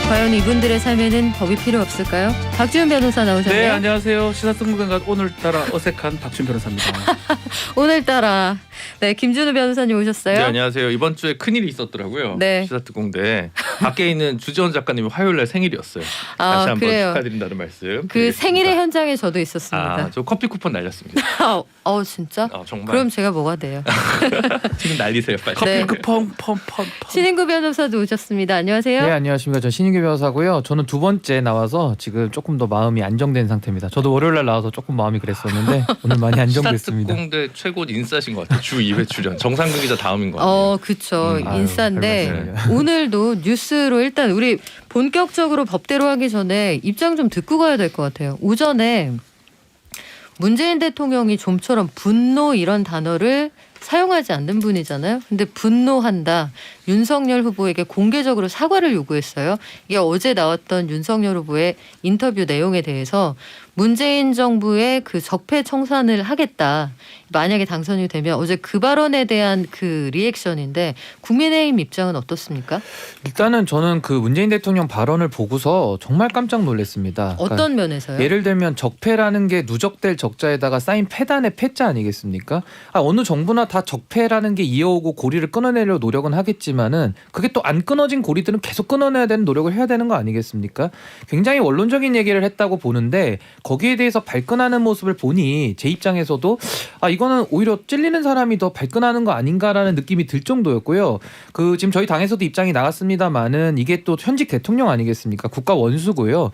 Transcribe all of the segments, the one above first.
과연 이분들의 삶에는 법이 필요 없을까요? 박지훈 변호사 나오셨네요. 네, 안녕하세요. 시사통신관 오늘따라 어색한 박지훈 변호사입니다. 오늘따라 네, 김준우 변호사님 오셨어요. 네, 안녕하세요. 이번 주에 큰일이 있었더라고요. 네. 시사특공대 밖에 있는 주지원 작가님이 화요일 날 생일이었어요. 다시 한번 그래요. 축하드린다는 말씀. 그 드리겠습니다. 생일의 현장에 저도 있었습니다. 저 커피 쿠폰 날렸습니다. 진짜? 정말. 그럼 제가 뭐가 돼요? 지금 날리세요, 빨리. 네. 커피 펑. 신인구 변호사도 오셨습니다. 안녕하세요. 네, 안녕하십니까. 저 신인규 변호사고요. 저는 두 번째 나와서 지금 조금 더 마음이 안정된 상태입니다. 저도 월요일 날 나와서 조금 마음이 그랬었는데 오늘 많이 안정됐습니다. 시사특공대 최고 인싸신 것 같아요. 주 2회 출연. 정상근 기자 다음인 것 같아요. 그쵸. 아유, 인싸인데 별 말씀을요. 오늘도 뉴스로 일단 우리 본격적으로 법대로 하기 전에 입장 좀 듣고 가야 될 것 같아요. 오전에 문재인 대통령이 좀처럼 분노 이런 단어를 사용하지 않는 분이잖아요. 근데 분노한다. 윤석열 후보에게 공개적으로 사과를 요구했어요. 이게 어제 나왔던 윤석열 후보의 인터뷰 내용에 대해서 문재인 정부의 그 적폐 청산을 하겠다. 만약에 당선이 되면 어제 그 발언에 대한 그 리액션인데 국민의힘 입장은 어떻습니까? 일단은 저는 그 문재인 대통령 발언을 보고서 정말 깜짝 놀랐습니다. 어떤 면에서요? 예를 들면 적폐라는 게 누적될 적자에다가 쌓인 패단의 패자 아니겠습니까? 어느 정부나 다 적폐라는 게 이어오고 고리를 끊어내려 노력은 하겠지만은 그게 또 안 끊어진 고리들은 계속 끊어내야 되는 노력을 해야 되는 거 아니겠습니까? 굉장히 원론적인 얘기를 했다고 보는데 거기에 대해서 발끈하는 모습을 보니 제 입장에서도 이거는 오히려 찔리는 사람이 더 발끈하는 거 아닌가라는 느낌이 들 정도였고요. 지금 저희 당에서도 입장이 나왔습니다만은 이게 또 현직 대통령 아니겠습니까? 국가 원수고요.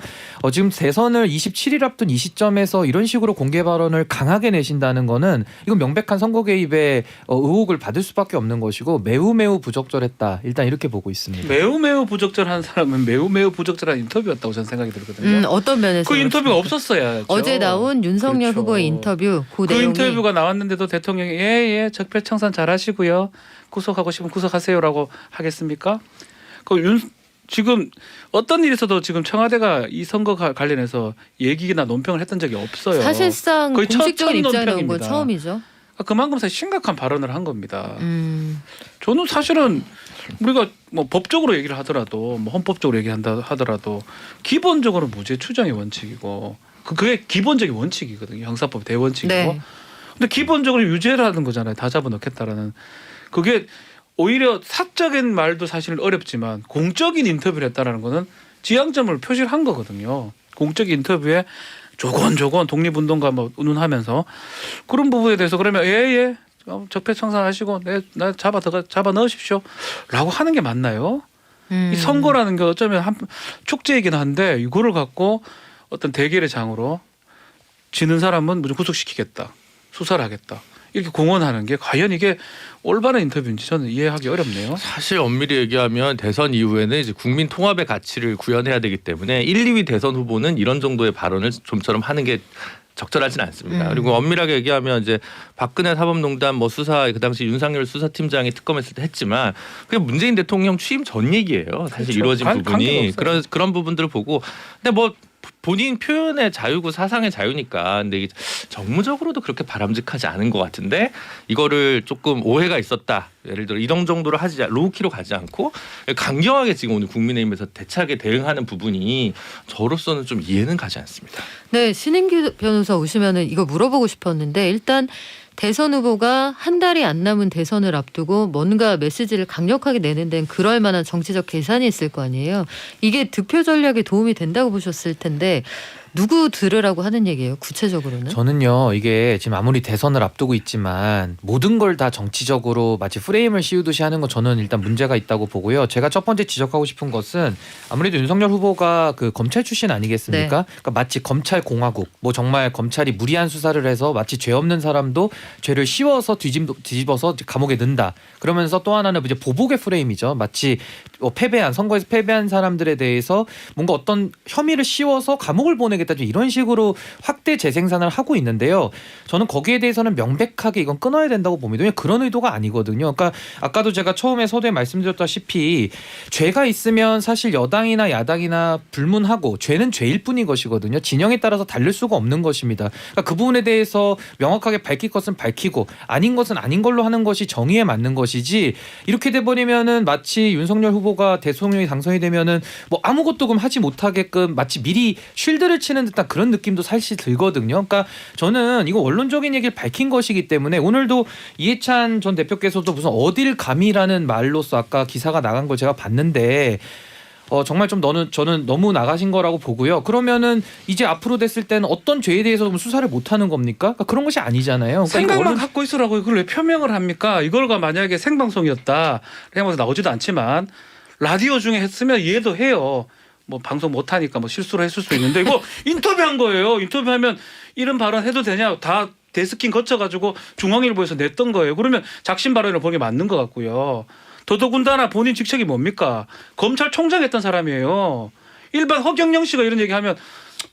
지금 대선을 27일 앞둔 이 시점에서 이런 식으로 공개 발언을 강하게 내신다는 거는 이건 명백한 선거 개입의 의혹을 받을 수밖에 없는 것이고 매우 부적절했다. 일단 이렇게 보고 있습니다. 매우 부적절한 사람은 매우 부적절한 인터뷰였다고 저는 생각이 들거든요. 어떤 면에서? 그 인터뷰가 그렇습니까? 없었어야죠. 어제 나온 윤석열 그렇죠. 후보의 인터뷰 그 그 내용이 인터뷰가 나왔는데도 대통령이 예 적폐청산 잘하시고요. 구속하고 싶으면 구속하세요라고 하겠습니까? 지금 어떤 일이 있어도 지금 청와대가 이 선거가 관련해서 얘기나 논평을 했던 적이 없어요. 사실상 거의 공식적인 첫 입장에 나온 건 논평입니다. 처음이죠. 그만큼 심각한 발언을 한 겁니다. 저는 저는 사실은 우리가 뭐 법적으로 얘기를 하더라도 뭐 헌법적으로 얘기한다 하더라도 기본적으로 무죄 추정의 원칙이고 그게 기본적인 원칙이거든요. 형사법 대원칙이고. 네. 근데 기본적으로 유죄라는 거잖아요. 다 잡아넣겠다라는. 그게 오히려 사적인 말도 사실 어렵지만 공적인 인터뷰를 했다라는 거는 지향점을 표시를 한 거거든요. 공적인 인터뷰에 조곤조곤 독립운동가 뭐 운운하면서 그런 부분에 대해서 그러면 예 적폐 청산하시고 나 잡아 넣으십시오라고 하는 게 맞나요? 이 선거라는 게 어쩌면 한 축제이긴 한데 이거를 갖고 어떤 대결의 장으로 지는 사람은 무조건 구속시키겠다, 수사를 하겠다 이렇게 공언하는 게 과연 이게 올바른 인터뷰인지 저는 이해하기 어렵네요. 사실 엄밀히 얘기하면 대선 이후에는 이제 국민 통합의 가치를 구현해야 되기 때문에 1, 2위 대선 후보는 이런 정도의 발언을 좀처럼 하는 게 적절하지는 않습니다. 그리고 엄밀하게 얘기하면 이제 박근혜 사법농단 뭐 수사 그 당시 윤석열 수사팀장이 특검했을 때 했지만 그게 문재인 대통령 취임 전 얘기예요. 사실 그렇죠. 이루어진 부분이 관계가 없어요. 그런 부분들을 보고 근데 뭐 본인 표현의 자유고 사상의 자유니까 근데 이게 정무적으로도 그렇게 바람직하지 않은 것 같은데 이거를 조금 오해가 있었다. 예를 들어 이런 정도로 로우키로 가지 않고 강경하게 지금 오늘 국민의힘에서 대차게 대응하는 부분이 저로서는 좀 이해는 가지 않습니다. 네, 신인규 변호사 오시면은 이거 물어보고 싶었는데 일단 대선 후보가 한 달이 안 남은 대선을 앞두고 뭔가 메시지를 강력하게 내는 데는 그럴 만한 정치적 계산이 있을 거 아니에요. 이게 득표 전략에 도움이 된다고 보셨을 텐데 누구 들으라고 하는 얘기예요? 구체적으로는? 저는요 이게 지금 아무리 대선을 앞두고 있지만 모든 걸 다 정치적으로 마치 프레임을 씌우듯이 하는 건 저는 일단 문제가 있다고 보고요. 제가 첫 번째 지적하고 싶은 것은 아무래도 윤석열 후보가 그 검찰 출신 아니겠습니까? 네. 그러니까 마치 검찰 공화국 뭐 정말 검찰이 무리한 수사를 해서 마치 죄 없는 사람도 죄를 씌워서 뒤집어서 감옥에 넣는다. 그러면서 또 하나는 이제 보복의 프레임이죠. 마치 선거에서 패배한 사람들에 대해서 뭔가 어떤 혐의를 씌워서 감옥을 보내겠다 이런 식으로 확대 재생산을 하고 있는데요. 저는 거기에 대해서는 명백하게 이건 끊어야 된다고 봅니다. 왜냐하면 그런 의도가 아니거든요. 그러니까 아까도 제가 처음에 서두에 말씀드렸다시피 죄가 있으면 사실 여당이나 야당이나 불문하고 죄는 죄일 뿐인 것이거든요. 진영에 따라서 다를 수가 없는 것입니다. 그러니까 그 부분에 대해서 명확하게 밝힐 것은 밝히고 아닌 것은 아닌 걸로 하는 것이 정의에 맞는 것이지 이렇게 돼버리면은 마치 윤석열 후보 후보가 대통령이 당선이 되면은 뭐 아무것도 그럼 하지 못하게끔 마치 미리 쉴드를 치는 듯한 그런 느낌도 사실 들거든요. 그러니까 저는 이거 원론적인 얘기를 밝힌 것이기 때문에 오늘도 이해찬 전 대표께서도 무슨 어딜 감이라는 말로써 아까 기사가 나간 걸 제가 봤는데 정말 좀 저는 너무 나가신 거라고 보고요. 그러면은 이제 앞으로 됐을 때는 어떤 죄에 대해서 수사를 못 하는 겁니까? 그러니까 그런 것이 아니잖아요. 그러니까 생각만 갖고 있으라고 이걸 왜 표명을 합니까? 이걸가 만약에 생방송이었다 그냥 나오지도 않지만 라디오 중에 했으면 이해도 해요. 뭐 방송 못 하니까 뭐 실수를 했을 수 있는데 이거 인터뷰한 거예요. 인터뷰하면 이런 발언 해도 되냐? 다 데스킹 거쳐가지고 중앙일보에서 냈던 거예요. 그러면 작심 발언을 보는 게 맞는 것 같고요. 더더군다나 본인 직책이 뭡니까? 검찰총장 했던 사람이에요. 일반 허경영 씨가 이런 얘기하면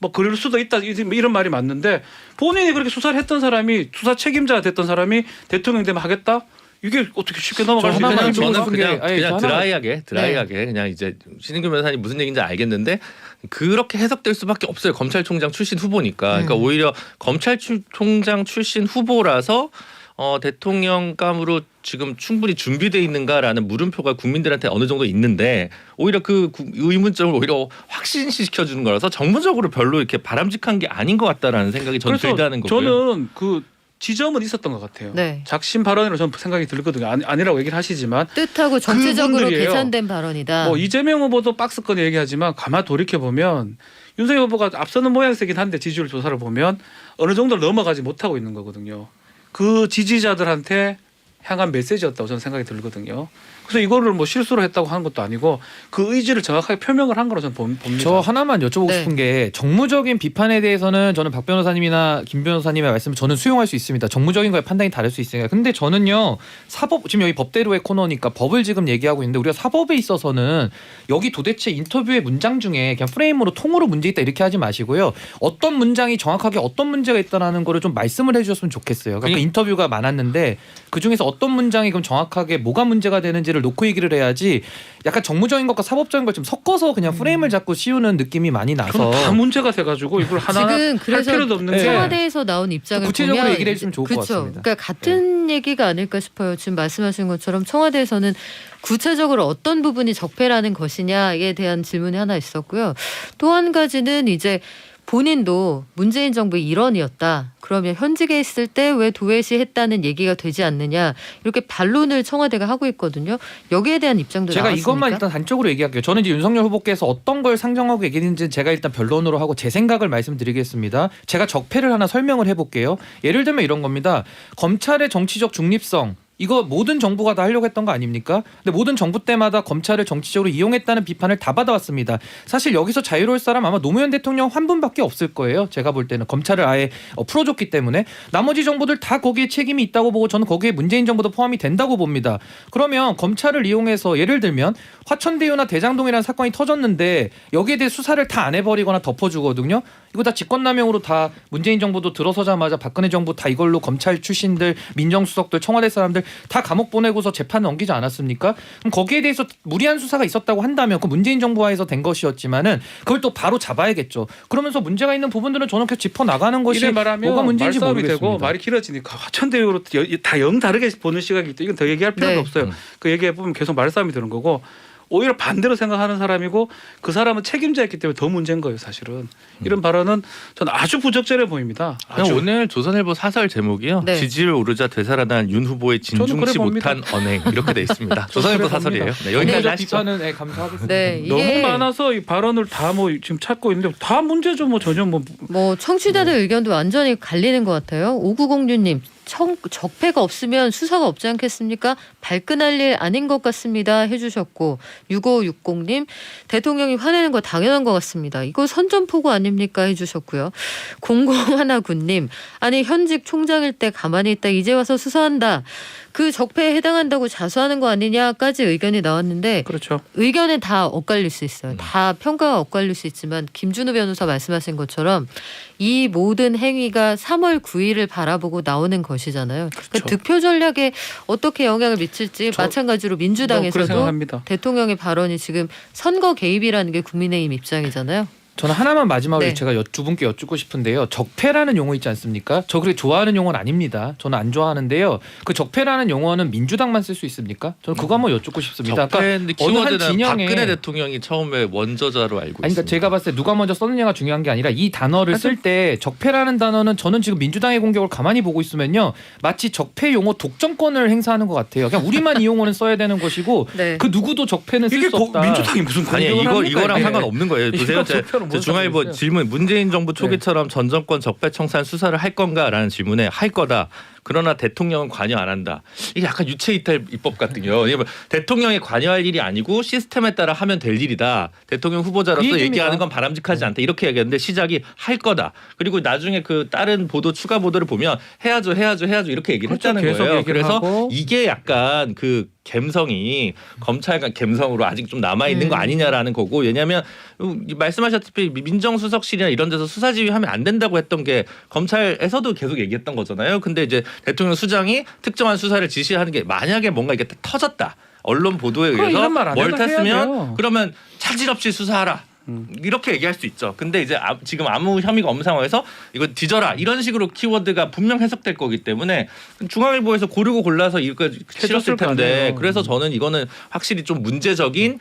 뭐 그럴 수도 있다 이런 말이 맞는데 본인이 그렇게 수사를 했던 사람이 수사 책임자가 됐던 사람이 대통령 되면 하겠다? 이게 어떻게 쉽게 넘어갈 수 하나만 있냐? 좀 저는 그냥 하나- 드라이하게 그냥 이제 신인규 변호사님 무슨 얘기인지 알겠는데 그렇게 해석될 수밖에 없어요. 검찰총장 출신 후보니까. 그러니까 오히려 검찰총장 출신 후보라서 대통령감으로 지금 충분히 준비돼 있는가라는 물음표가 국민들한테 어느 정도 있는데 오히려 그 의문점을 오히려 확신시켜 주는 거라서 정무적으로 별로 이렇게 바람직한 게 아닌 것 같다라는 생각이 저는 그래서 들다는 거고요. 저는 그 지점은 있었던 것 같아요. 네. 작심 발언으로 저는 생각이 들거든요. 아니라고 얘기를 하시지만 뜻하고 정치적으로 그분들이에요. 계산된 발언이다. 뭐 이재명 후보도 박스권 얘기하지만 가만 돌이켜 보면 윤석열 후보가 앞서는 모양새긴 한데 지지율 조사를 보면 어느 정도를 넘어가지 못하고 있는 거거든요. 그 지지자들한테 향한 메시지였다고 저는 생각이 들거든요. 그래서 이거를 뭐 실수로 했다고 하는 것도 아니고 그 의지를 정확하게 표명을 한 거로 저는 봅니다. 저 하나만 여쭤보고 네. 싶은 게 정무적인 비판에 대해서는 저는 박 변호사님이나 김 변호사님의 말씀을 저는 수용할 수 있습니다. 정무적인 거에 판단이 다를 수 있으니까. 근데 저는요 사법 지금 여기 법대로의 코너니까 법을 지금 얘기하고 있는데 우리가 사법에 있어서는 여기 도대체 인터뷰의 문장 중에 그냥 프레임으로 통으로 문제 있다 이렇게 하지 마시고요. 어떤 문장이 정확하게 어떤 문제가 있다라는 거를 좀 말씀을 해주셨으면 좋겠어요. 그러니까 인터뷰가 많았는데 그 중에서 어떤 문장이 그럼 정확하게 뭐가 문제가 되는지를 놓고 얘기를 해야지 약간 정무적인 것과 사법적인 걸 좀 섞어서 그냥 프레임을 잡고 씌우는 느낌이 많이 나서 저는 다 문제가 돼가지고 이걸 하나하나 지금 할 그래서 필요도 없는 게 청와대에서 나온 입장을 구체적으로 보면 얘기를 해주시면 좋을 것 그쵸. 같습니다. 그러니까 같은 얘기가 아닐까 싶어요. 지금 말씀하신 것처럼 청와대에서는 구체적으로 어떤 부분이 적폐라는 것이냐에 대한 질문이 하나 있었고요. 또 한 가지는 이제 본인도 문재인 정부의 일원이었다. 그러면 현직에 있을 때 왜 도외시 했다는 얘기가 되지 않느냐. 이렇게 반론을 청와대가 하고 있거든요. 여기에 대한 입장도 제가 나왔습니까? 이것만 일단 단적으로 얘기할게요. 저는 이제 윤석열 후보께서 어떤 걸 상정하고 얘기했는지 제가 일단 변론으로 하고 제 생각을 말씀드리겠습니다. 제가 적폐를 하나 설명을 해볼게요. 예를 들면 이런 겁니다. 검찰의 정치적 중립성. 이거 모든 정부가 다 하려고 했던 거 아닙니까? 근데 모든 정부 때마다 검찰을 정치적으로 이용했다는 비판을 다 받아왔습니다. 사실 여기서 자유로울 사람 아마 노무현 대통령 한 분밖에 없을 거예요. 제가 볼 때는 검찰을 아예 풀어줬기 때문에 나머지 정부들 다 거기에 책임이 있다고 보고 저는 거기에 문재인 정부도 포함이 된다고 봅니다. 그러면 검찰을 이용해서 예를 들면 화천대유나 대장동이라는 사건이 터졌는데 여기에 대해 수사를 다 안 해버리거나 덮어주거든요. 이거 다 직권남용으로 다 문재인 정부도 들어서자마자 박근혜 정부 다 이걸로 검찰 출신들 민정수석들 청와대 사람들 다 감옥 보내고서 재판 넘기지 않았습니까? 그럼 거기에 대해서 무리한 수사가 있었다고 한다면 그 문재인 정부하에서 된 것이었지만은 그걸 또 바로 잡아야겠죠. 그러면서 문제가 있는 부분들은 저는 계속 짚어 나가는 것이 이래 말하면 뭐가 문제인지 말싸움이 모르겠습니다. 되고 말이 길어지니까 화천대유로 다 영 다르게 보는 시각이 있다. 이건 더 얘기할 필요도 네. 없어요. 그 얘기해 보면 계속 말싸움이 되는 거고 오히려 반대로 생각하는 사람이고 그 사람은 책임자였기 때문에 더 문제인 거예요. 사실은 이런 발언은 저는 아주 부적절해 보입니다. 아주. 오늘 조선일보 사설 제목이요. 네. 지지율 오르자 되살아난 윤 후보의 저는 진중치 그래 못한 언행 이렇게 돼 있습니다. 조선일보 그래 사설이에요. 봅니다. 네, 여기까지 정무적 하시죠. 비판은 감사하겠습니다. 네, 너무 이게 많아서 이 발언을 다 뭐 지금 찾고 있는데 다 문제죠. 뭐 전혀 뭐 청취자들 의견도 완전히 갈리는 것 같아요. 5906님 적폐가 없으면 수사가 없지 않겠습니까? 발끈할 일 아닌 것 같습니다 해주셨고 6560님 대통령이 화내는 거 당연한 것 같습니다. 이거 선전포고 아닙니까 해주셨고요. 0019님 아니 현직 총장일 때 가만히 있다 이제 와서 수사한다. 그 적폐에 해당한다고 자수하는 거 아니냐까지 의견이 나왔는데 그렇죠. 의견은 다 엇갈릴 수 있어요. 다 평가가 엇갈릴 수 있지만 김준우 변호사 말씀하신 것처럼 이 모든 행위가 3월 9일을 바라보고 나오는 것이잖아요. 그러니까 득표 전략에 어떻게 영향을 미칠지 마찬가지로 그렇게 민주당에서도 생각합니다. 대통령의 발언이 지금 선거 개입이라는 게 국민의힘 입장이잖아요. 저는 하나만 마지막으로 네. 제가 두 분께 여쭙고 싶은데요. 적폐라는 용어 있지 않습니까? 저 그렇게 좋아하는 용어는 아닙니다. 저는 안 좋아하는데요. 그 적폐라는 용어는 민주당만 쓸 수 있습니까? 저는 그거 한번 여쭙고 싶습니다. 적폐인데 어느 한 키워드는 진영에 박근혜 대통령이 처음에 원저자로 알고 있습니다. 아니, 그러니까 제가 봤을 때 누가 먼저 썼느냐가 중요한 게 아니라 이 단어를 쓸 때 적폐라는 단어는 저는 지금 민주당의 공격을 가만히 보고 있으면요 마치 적폐 용어 독점권을 행사하는 것 같아요. 그냥 우리만 이 용어는 써야 되는 것이고 네. 그 누구도 적폐는 쓸 이게 수 없다. 민주당이 무슨 아니 공격을 합니까, 이거랑 이게? 상관없는 거예요. 보세요. 중앙일보 질문 문재인 정부 초기처럼 전 정권 적폐 청산 수사를 할 건가라는 질문에 할 거다. 그러나 대통령은 관여 안 한다. 이게 약간 유체이탈 입법 같은요. 대통령이 관여할 일이 아니고 시스템에 따라 하면 될 일이다. 대통령 후보자로서 그 얘기하는 건 바람직하지 않다. 이렇게 얘기했는데 시작이 할 거다. 그리고 나중에 그 다른 보도 추가 보도를 보면 해야죠 이렇게 얘기를 그렇죠. 했다는 계속 거예요. 얘기를 그래서 하고. 이게 약간 그 감성이 검찰관 감성으로 아직 좀 남아 있는 거 아니냐라는 거고 왜냐하면 말씀하셨다시피 민정수석실이나 이런 데서 수사지휘하면 안 된다고 했던 게 검찰에서도 계속 얘기했던 거잖아요. 근데 이제 대통령 수장이 특정한 수사를 지시하는 게 만약에 뭔가 이게 터졌다. 언론 보도에 그럼 의해서 이런 말안 뭘 해도 해야 돼요. 탔으면 그러면 차질 없이 수사하라. 이렇게 얘기할 수 있죠. 근데 이제 지금 아무 혐의가 없는 상황에서 이거 뒤져라 이런 식으로 키워드가 분명 해석될 거기 때문에 중앙일보에서 고르고 골라서 이거 실었을 거 텐데 아니에요. 그래서 저는 이거는 확실히 좀 문제적인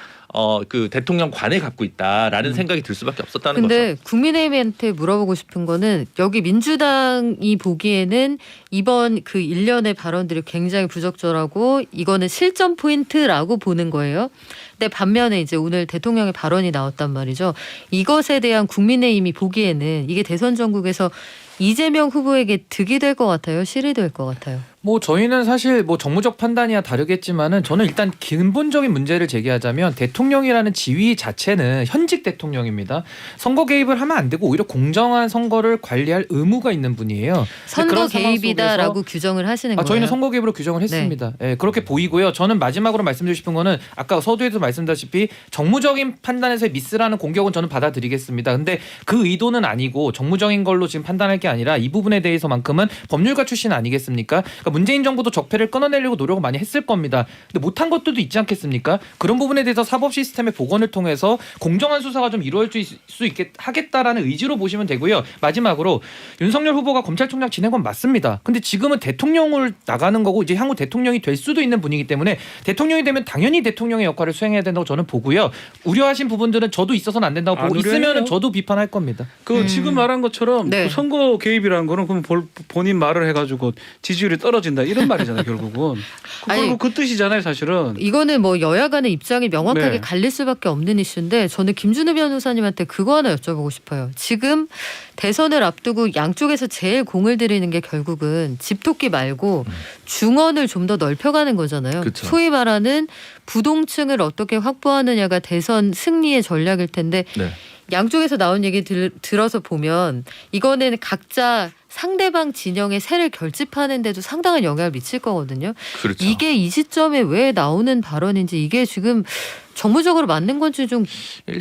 그 대통령 관을 갖고 있다라는 생각이 들 수밖에 없었다는 근데 거죠. 국민의힘한테 물어보고 싶은 거는 여기 민주당이 보기에는 이번 그 일련의 발언들이 굉장히 부적절하고 이거는 실전 포인트라고 보는 거예요. 근데 반면에 이제 오늘 대통령의 발언이 나왔단 말이죠. 이것에 대한 국민의힘이 보기에는 이게 대선 전국에서 이재명 후보에게 득이 될 것 같아요? 실이 될 것 같아요? 뭐 저희는 사실 뭐 정무적 판단이야 다르겠지만은 저는 일단 근본적인 문제를 제기하자면 대통령이라는 지위 자체는 현직 대통령입니다. 선거 개입을 하면 안 되고 오히려 공정한 선거를 관리할 의무가 있는 분이에요. 선거 그런 상황 개입이다라고 규정을 하시는 거예요? 저희는 선거 개입으로 규정을 했습니다. 예, 그렇게 보이고요. 저는 마지막으로 말씀드리고 싶은 거는 아까 서두에도 말씀드렸다시피 정무적인 판단에서의 미스라는 공격은 저는 받아들이겠습니다. 근데 그 의도는 아니고 정무적인 걸로 지금 판단할 게 아니라 이 부분에 대해서만큼은 법률가 출신 아니겠습니까? 그러니까 문재인 정부도 적폐를 끊어내려고 노력을 많이 했을 겁니다. 근데 못한 것들도 있지 않겠습니까? 그런 부분에 대해서 사법 시스템의 복원을 통해서 공정한 수사가 좀 이루어질 수 있게 하겠다라는 의지로 보시면 되고요. 마지막으로 윤석열 후보가 검찰총장 지낸 건 맞습니다. 근데 지금은 대통령을 나가는 거고 이제 향후 대통령이 될 수도 있는 분이기 때문에 대통령이 되면 당연히 대통령의 역할을 수행해야 된다고 저는 보고요. 우려하신 부분들은 저도 있어서는 안 된다고 보고 안 우려해요. 있으면 저도 비판할 겁니다. 그 지금 말한 것처럼 네. 그 선거 개입이라는 거는 그럼 본인 말을 해가지고 지지율이 떨어진다 이런 말이잖아요 결국은. 아니, 결국 그 뜻이잖아요 사실은. 이거는 뭐 여야 간의 입장이 명확하게 네. 갈릴 수밖에 없는 이슈인데 저는 김준우 변호사님한테 그거 하나 여쭤보고 싶어요. 지금 대선을 앞두고 양쪽에서 제일 공을 들이는 게 결국은 집토끼 말고 중원을 좀 더 넓혀가는 거잖아요. 그쵸. 소위 말하는 부동층을 어떻게 확보하느냐가 대선 승리의 전략일 텐데 네. 양쪽에서 나온 얘기 들어서 보면 이거는 각자 상대방 진영의 세를 결집하는 데도 상당한 영향을 미칠 거거든요. 그렇죠. 이게 이 시점에 왜 나오는 발언인지 이게 지금 정무적으로 맞는 건지 좀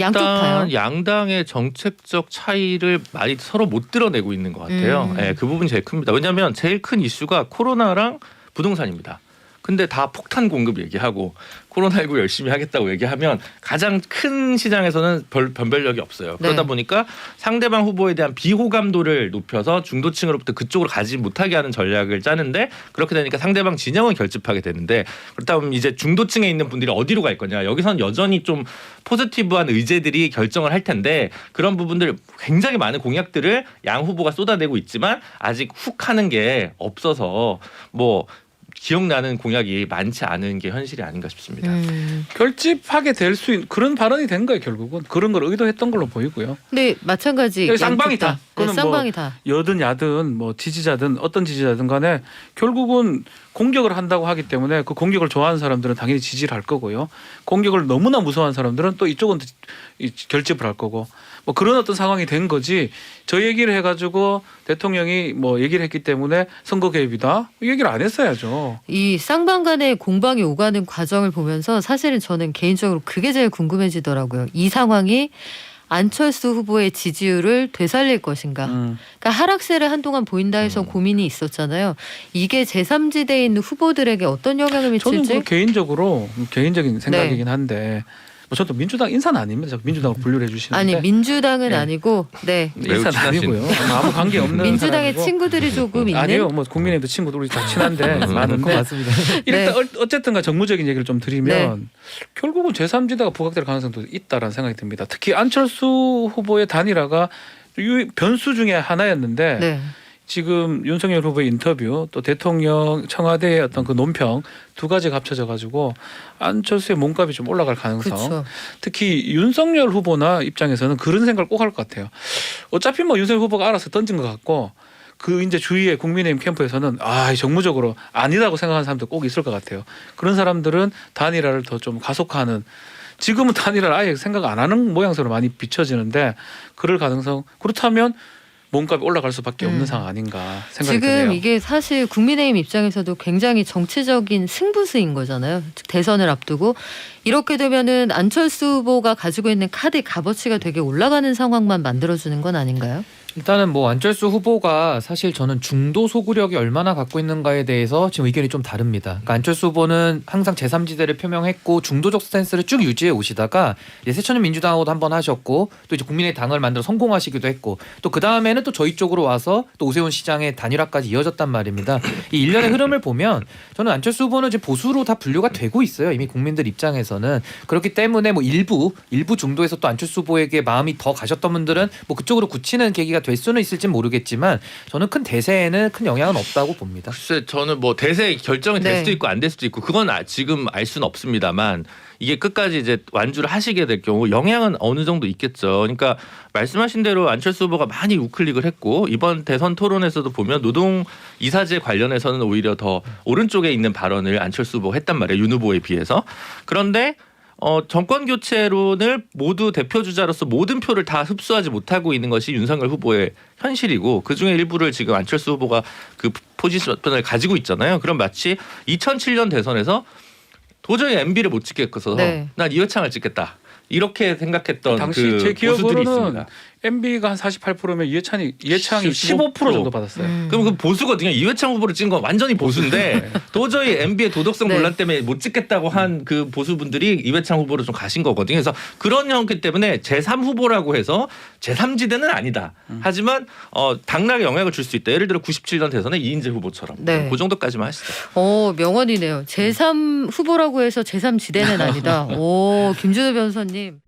양쪽 봐요. 일단 양당의 정책적 차이를 많이 서로 못 드러내고 있는 것 같아요. 예, 그 부분이 제일 큽니다. 왜냐하면 제일 큰 이슈가 코로나랑 부동산입니다. 근데 다 폭탄 공급 얘기하고 코로나19 열심히 하겠다고 얘기하면 가장 큰 시장에서는 변별력이 없어요. 그러다 네. 보니까 상대방 후보에 대한 비호감도를 높여서 중도층으로부터 그쪽으로 가지 못하게 하는 전략을 짜는데 그렇게 되니까 상대방 진영을 결집하게 되는데 그렇다 보면 이제 중도층에 있는 분들이 어디로 갈 거냐. 여기서는 여전히 좀 포지티브한 의제들이 결정을 할 텐데 그런 부분들 굉장히 많은 공약들을 양 후보가 쏟아내고 있지만 아직 훅 하는 게 없어서 뭐 기억나는 공약이 많지 않은 게 현실이 아닌가 싶습니다. 결집하게 될 수 있는 그런 발언이 된 거예요 결국은. 그런 걸 의도했던 걸로 보이고요. 근데 마찬가지 여기 쌍방이다. 양쪽 다. 네, 그거는 쌍방이다. 여든 야든 뭐 지지자든 어떤 지지자든 간에 결국은 공격을 한다고 하기 때문에 그 공격을 좋아하는 사람들은 당연히 지지를 할 거고요. 공격을 너무나 무서워하는 사람들은 또 이쪽은 결집을 할 거고 뭐 그런 어떤 상황이 된 거지. 저 얘기를 해가지고 대통령이 뭐 얘기를 했기 때문에 선거 개입이다 이 얘기를 안 했어야죠. 이 쌍방 간의 공방이 오가는 과정을 보면서 사실은 저는 개인적으로 그게 제일 궁금해지더라고요. 이 상황이 안철수 후보의 지지율을 되살릴 것인가. 그러니까 하락세를 한동안 보인다 해서 고민이 있었잖아요. 이게 제3지대에 있는 후보들에게 어떤 영향을 저는 미칠지. 그 개인적인 생각이긴 한데 뭐 저도 민주당 인사는 아닙니다. 자꾸 민주당으로 분류를 해주시는데 아니 민주당은 네. 아니고 네. 매우 인사는 친하신. 아니고요. 뭐 아무 관계 없는 민주당의 사람이고. 친구들이 조금 있는. 아니요, 뭐 국민의힘도 친구들 우리 다 친한데 그거 많은데 맞습니다. 일단 네. 어쨌든가 정무적인 얘기를 좀 드리면 결국은 제3지대가 부각될 가능성도 있다라는 생각이 듭니다. 특히 안철수 후보의 단일화가 변수 중에 하나였는데 네. 지금 윤석열 후보의 인터뷰 또 대통령 청와대의 어떤 그 논평 두 가지가 합쳐져 가지고 안철수의 몸값이 좀 올라갈 가능성. 그렇죠. 특히 윤석열 후보나 입장에서는 그런 생각을 꼭 할 것 같아요. 어차피 뭐 윤석열 후보가 알아서 던진 것 같고 그 이제 주위에 국민의힘 캠프에서는 정무적으로 아니라고 생각하는 사람들 꼭 있을 것 같아요. 그런 사람들은 단일화를 더 좀 가속화하는 지금은 단일화를 아예 생각 안 하는 모양새로 많이 비춰지는데 그럴 가능성 그렇다면 몸값이 올라갈 수밖에 없는 상황 아닌가 생각이 지금 드네요. 이게 사실 국민의힘 입장에서도 굉장히 정치적인 승부수인 거잖아요. 즉 대선을 앞두고 이렇게 되면은 안철수 후보가 가지고 있는 카드 값어치가 되게 올라가는 상황만 만들어주는 건 아닌가요? 일단은 뭐 안철수 후보가 사실 저는 중도 소구력이 얼마나 갖고 있는가에 대해서 지금 의견이 좀 다릅니다. 그러니까 안철수 후보는 항상 제3지대를 표명했고 중도적 스탠스를 쭉 유지해 오시다가 이제 새천년 민주당하고도 한번 하셨고 또 이제 국민의 당을 만들어 성공하시기도 했고 또 그 다음에는 또 저희 쪽으로 와서 또 오세훈 시장의 단일화까지 이어졌단 말입니다. 이 일련의 흐름을 보면 저는 안철수 후보는 이제 보수로 다 분류가 되고 있어요. 이미 국민들 입장에서는 그렇기 때문에 뭐 일부 중도에서 또 안철수 후보에게 마음이 더 가셨던 분들은 뭐 그쪽으로 굳히는 계기가 될 수는 있을지 모르겠지만 저는 큰 대세에는 큰 영향은 없다고 봅니다. 글쎄 저는 뭐 대세 결정이 될 네. 수도 있고 안 될 수도 있고 그건 지금 알 수는 없습니다만 이게 끝까지 이제 완주를 하시게 될 경우 영향은 어느 정도 있겠죠. 그러니까 말씀하신 대로 안철수 후보가 많이 우클릭을 했고 이번 대선 토론에서도 보면 노동 이사제 관련해서는 오히려 더 오른쪽에 있는 발언을 안철수 후보가 했단 말이에요. 윤 후보에 비해서. 그런데 정권 교체론을 모두 대표 주자로서 모든 표를 다 흡수하지 못하고 있는 것이 윤석열 후보의 현실이고 그중에 일부를 지금 안철수 후보가 그 포지션을 가지고 있잖아요. 그럼 마치 2007년 대선에서 도저히 MB를 못 찍겠어서 네. 난 이회창을 찍겠다. 이렇게 생각했던 당시 그 제 보수들이 기억으로는 있습니다. MB가 한 48%면 이해창이 15% 15% 정도 받았어요. 그럼 그 보수거든요. 이회창 후보를 찍은 건 완전히 보수인데 도저히 MB의 도덕성 네. 논란 때문에 못 찍겠다고 한 그 보수분들이 이회창 후보로 좀 가신 거거든요. 그래서 그런 형태 때문에 제3 후보라고 해서 제3지대는 아니다. 하지만 당락에 영향을 줄 수 있다. 예를 들어 97년 대선에 이인재 후보처럼 네. 그 정도까지만 하시죠. 명언이네요. 제3 후보라고 해서 제3지대는 아니다. 오, 김준호 변호사님.